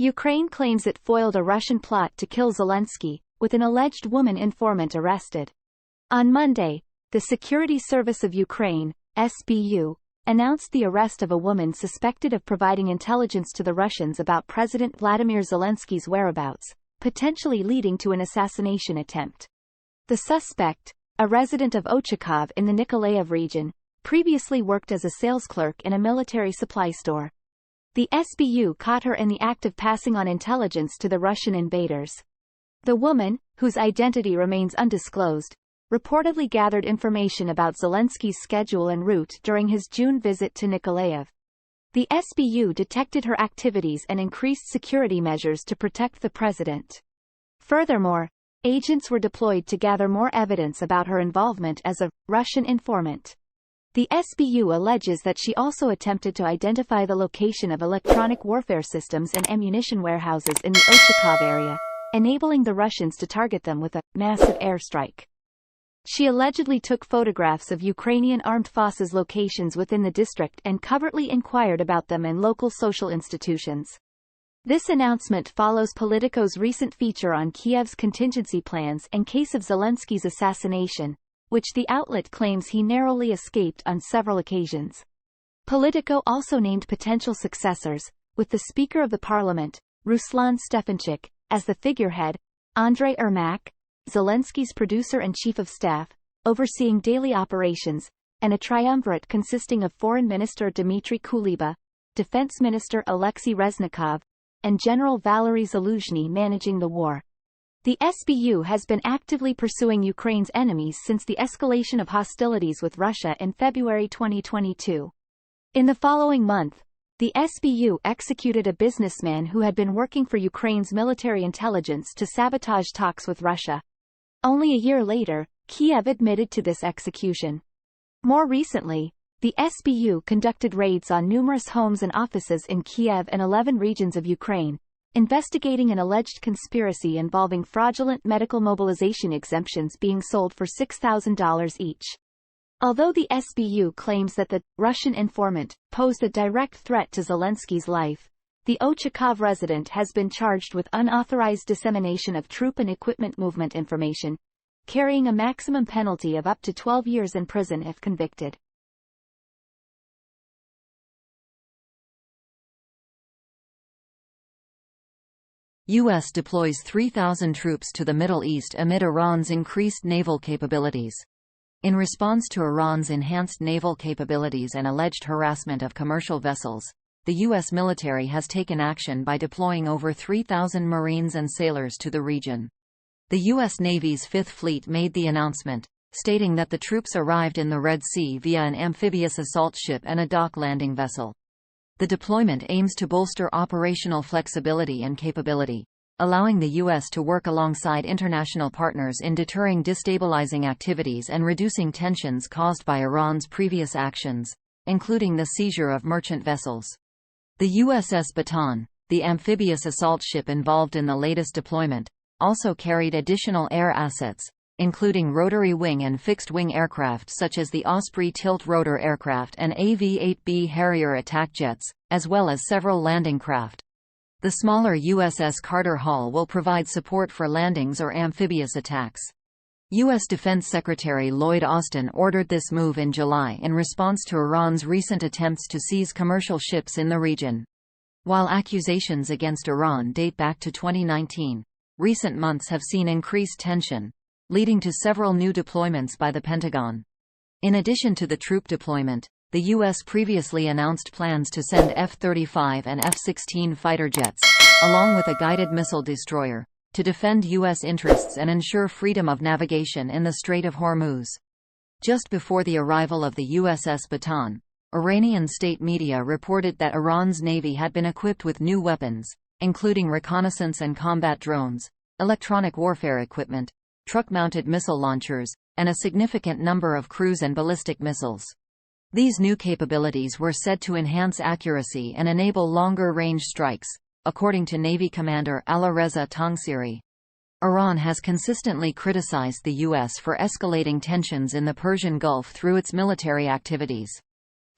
Ukraine claims it foiled a Russian plot to kill Zelensky, with an alleged woman informant arrested. On Monday, the Security Service of Ukraine, SBU, announced the arrest of a woman suspected of providing intelligence to the Russians about President Vladimir Zelensky's whereabouts, potentially leading to an assassination attempt. The suspect, a resident of Ochakov in the Nikolaev region, previously worked as a sales clerk in a military supply store. The SBU caught her in the act of passing on intelligence to the Russian invaders. The woman, whose identity remains undisclosed, reportedly gathered information about Zelensky's schedule and route during his June visit to Nikolaev. The SBU detected her activities and increased security measures to protect the president. Furthermore, agents were deployed to gather more evidence about her involvement as a Russian informant. The SBU alleges that she also attempted to identify the location of electronic warfare systems and ammunition warehouses in the Ochakov area, enabling the Russians to target them with a massive airstrike. She allegedly took photographs of Ukrainian armed forces locations within the district and covertly inquired about them in local social institutions. This announcement follows Politico's recent feature on Kiev's contingency plans in case of Zelensky's assassination, which the outlet claims he narrowly escaped on several occasions. Politico also named potential successors, with the Speaker of the Parliament, Ruslan Stefanchuk, as the figurehead, Andrei Ermak, Zelensky's producer and chief of staff, overseeing daily operations, and a triumvirate consisting of Foreign Minister Dmitry Kuleba, Defense Minister Alexei Reznikov, and General Valery Zaluzhny managing the war. The SBU has been actively pursuing Ukraine's enemies since the escalation of hostilities with Russia in February 2022. In the following month, the SBU executed a businessman who had been working for Ukraine's military intelligence to sabotage talks with Russia. Only a year later, Kiev admitted to this execution. More recently, the SBU conducted raids on numerous homes and offices in Kiev and 11 regions of Ukraine, investigating an alleged conspiracy involving fraudulent medical mobilization exemptions being sold for $6,000 each. Although the SBU claims that the Russian informant posed a direct threat to Zelensky's life, the Ochakov resident has been charged with unauthorized dissemination of troop and equipment movement information, carrying a maximum penalty of up to 12 years in prison if convicted. U.S. deploys 3,000 troops to the Middle East amid Iran's increased naval capabilities. In response to Iran's enhanced naval capabilities and alleged harassment of commercial vessels, the U.S. military has taken action by deploying over 3,000 Marines and sailors to the region. The U.S. Navy's Fifth Fleet made the announcement, stating that the troops arrived in the Red Sea via an amphibious assault ship and a dock landing vessel. The deployment aims to bolster operational flexibility and capability, allowing the U.S. to work alongside international partners in deterring destabilizing activities and reducing tensions caused by Iran's previous actions, including the seizure of merchant vessels. The USS Baton, the amphibious assault ship involved in the latest deployment, also carried additional air assets, including rotary wing and fixed-wing aircraft such as the Osprey tilt-rotor aircraft and AV-8B Harrier attack jets, as well as several landing craft. The smaller USS Carter Hall will provide support for landings or amphibious attacks. U.S. Defense Secretary Lloyd Austin ordered this move in July in response to Iran's recent attempts to seize commercial ships in the region. While accusations against Iran date back to 2019, recent months have seen increased tension, leading to several new deployments by the Pentagon. In addition to the troop deployment, the U.S. previously announced plans to send F-35 and F-16 fighter jets, along with a guided missile destroyer, to defend U.S. interests and ensure freedom of navigation in the Strait of Hormuz. Just before the arrival of the USS Baton, Iranian state media reported that Iran's navy had been equipped with new weapons, including reconnaissance and combat drones, electronic warfare equipment, truck-mounted missile launchers, and a significant number of cruise and ballistic missiles. These new capabilities were said to enhance accuracy and enable longer-range strikes, according to Navy Commander Alireza Tangsiri. Iran has consistently criticized the U.S. for escalating tensions in the Persian Gulf through its military activities.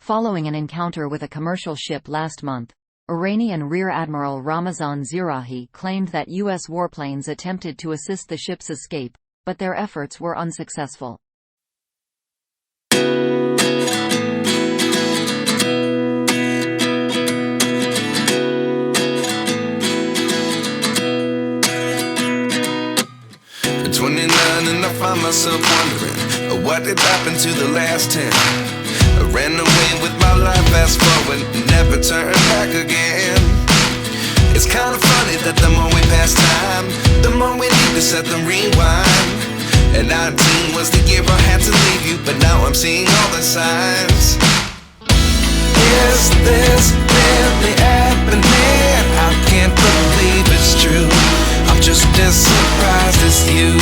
Following an encounter with a commercial ship last month, Iranian Rear Admiral Ramazan Zirahi claimed that U.S. warplanes attempted to assist the ship's escape, but their efforts were unsuccessful. At 29 and I find myself wondering, what did happen to the last 10? I ran away with my life, fast forward, never turn back again. It's kind of funny that the more we pass time, the more we need to set them rewind. And 19 was the year I had to leave you, but now I'm seeing all the signs. Is this really happening? I can't believe it's true. I'm just as surprised as you.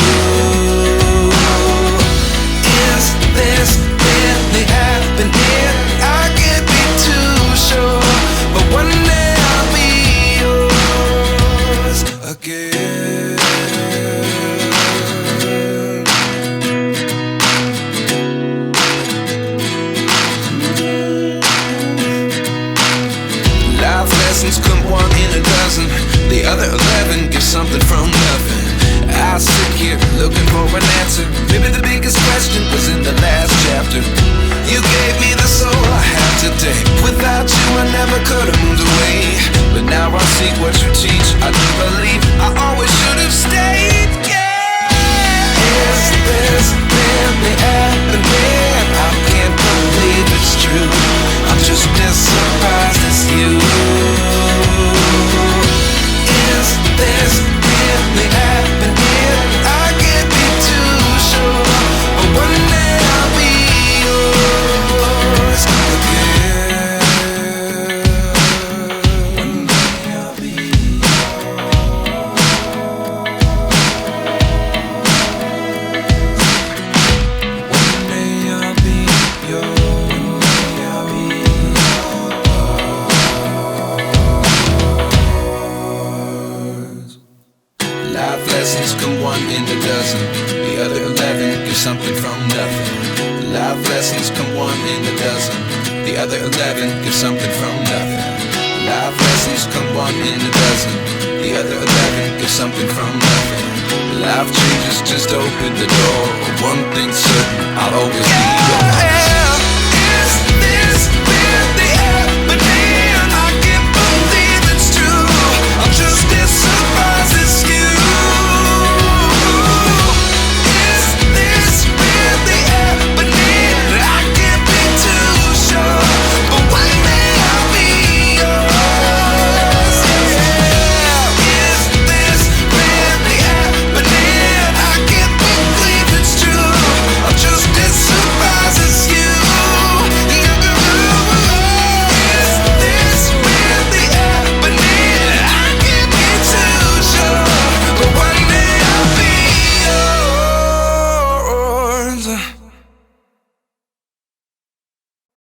Is this really happening? I can't be too sure, but one day I'll be yours again. Life lessons come one in a dozen, the other 11 give something from nothing. I sit here looking for an answer. Maybe the biggest question was in the last chapter. You gave me the soul I have today. Without you I never could have moved away, but now I see what you teach. I do believe I always should have stayed. Yeah. Is this really happening? I can't believe it's true. I'm just as surprised as you. Is this really happening? I can't be too sure, but one day I'll be yours again. One day I'll be yours. One day I'll be yours. One day I'll be yours. Life lessons come one in a dozen, the other 11 give something from nothing. Life lessons come one in a dozen, the other 11 give something from nothing. Life lessons come one in a dozen, the other 11 give something from nothing. Life changes just open the door. One thing's certain, I'll always be yours.